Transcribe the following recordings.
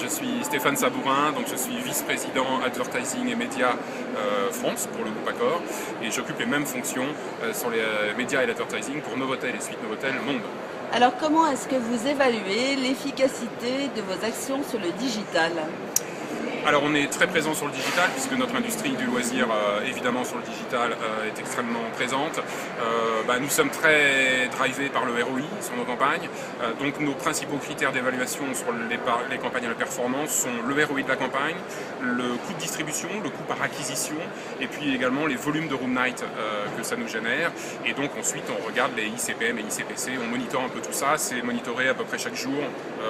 je suis Stéphane Sabourin, donc je suis vice-président Advertising et Médias France pour le groupe Accor et j'occupe les mêmes fonctions sur les médias et l'advertising pour Novotel et Suite Novotel Monde. Alors comment est-ce que vous évaluez l'efficacité de vos actions sur le digital ? Alors on est très présent sur le digital puisque notre industrie du loisir évidemment sur le digital est extrêmement présente. Nous sommes très drivés par le ROI sur nos campagnes. Donc nos principaux critères d'évaluation sur les campagnes à la performance sont le ROI de la campagne, le coût de distribution, le coût par acquisition et puis également les volumes de room night que ça nous génère. Et donc ensuite on regarde les ICPM et ICPC, on monitore un peu tout ça, c'est monitoré à peu près chaque jour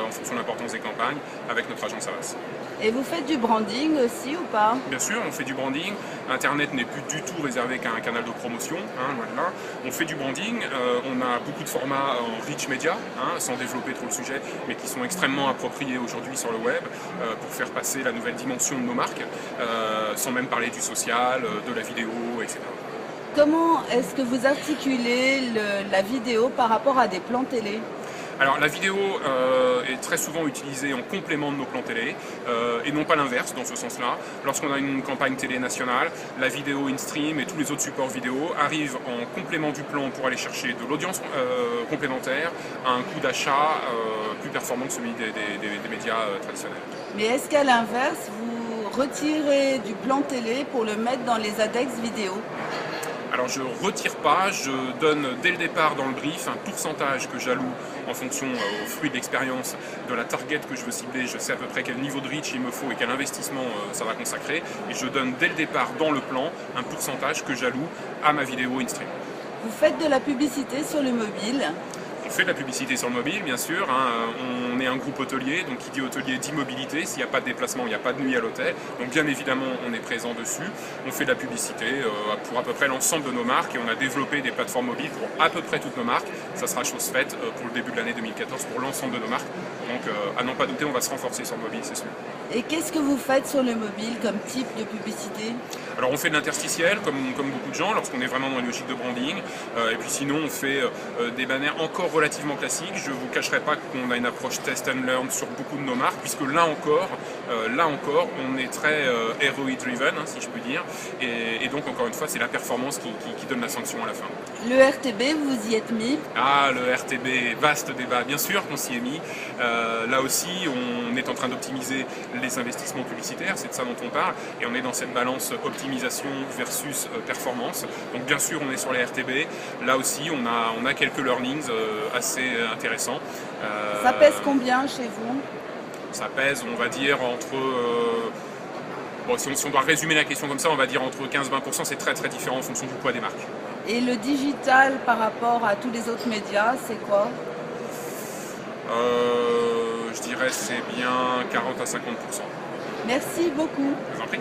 en fonction de l'importance des campagnes avec notre agence Havas. Et vous faites du branding aussi ou pas? Bien sûr, on fait du branding. Internet n'est plus du tout réservé qu'à un canal de promotion. Voilà. On fait du branding. On a beaucoup de formats en rich media, sans développer trop le sujet, mais qui sont extrêmement appropriés aujourd'hui sur le web pour faire passer la nouvelle dimension de nos marques, sans même parler du social, de la vidéo, etc. Comment est-ce que vous articulez la vidéo par rapport à des plans télé? Alors la vidéo est très souvent utilisée en complément de nos plans télé et non pas l'inverse dans ce sens-là. Lorsqu'on a une campagne télé nationale, la vidéo in-stream et tous les autres supports vidéo arrivent en complément du plan pour aller chercher de l'audience complémentaire à un coût d'achat plus performant que celui des médias traditionnels. Mais est-ce qu'à l'inverse, vous retirez du plan télé pour le mettre dans les index vidéo? Alors je ne retire pas, je donne dès le départ dans le brief un pourcentage que j'alloue en fonction au fruit de l'expérience de la target que je veux cibler. Je sais à peu près quel niveau de reach il me faut et quel investissement ça va consacrer. Et je donne dès le départ dans le plan un pourcentage que j'alloue à ma vidéo in-stream. Vous faites de la publicité sur le mobile? On fait de la publicité sur le mobile, bien sûr. On est un groupe hôtelier, donc qui dit hôtelier dit mobilité. S'il n'y a pas de déplacement, il n'y a pas de nuit à l'hôtel. Donc bien évidemment, on est présent dessus. On fait de la publicité pour à peu près l'ensemble de nos marques et on a développé des plateformes mobiles pour à peu près toutes nos marques. Ça sera chose faite pour le début de l'année 2014 pour l'ensemble de nos marques. Donc à n'en pas douter, on va se renforcer sur le mobile, c'est sûr. Et qu'est-ce que vous faites sur le mobile comme type de publicité? Alors on fait de l'interstitiel comme beaucoup de gens lorsqu'on est vraiment dans une logique de branding. Et puis sinon on fait des bannières encore relativement classiques. Je ne vous cacherai pas qu'on a une approche test and learn sur beaucoup de nos marques puisque là encore on est très ROI driven si je peux dire. Et donc encore une fois c'est la performance qui donne la sanction à la fin. Le RTB, vous y êtes mis? Ah, le RTB, vaste débat, bien sûr qu'on s'y est mis. Là aussi, on est en train d'optimiser les investissements publicitaires, c'est de ça dont on parle, et on est dans cette balance optimisation versus performance. Donc bien sûr, on est sur les RTB. Là aussi, on a quelques learnings assez intéressants. Ça pèse combien chez vous? Ça pèse, on va dire, entre... si on doit résumer la question comme ça, on va dire entre 15-20%, c'est très très différent en fonction du poids des marques. Et le digital par rapport à tous les autres médias, c'est quoi? Je dirais c'est bien 40 à 50%. Merci beaucoup. Je vous en prie.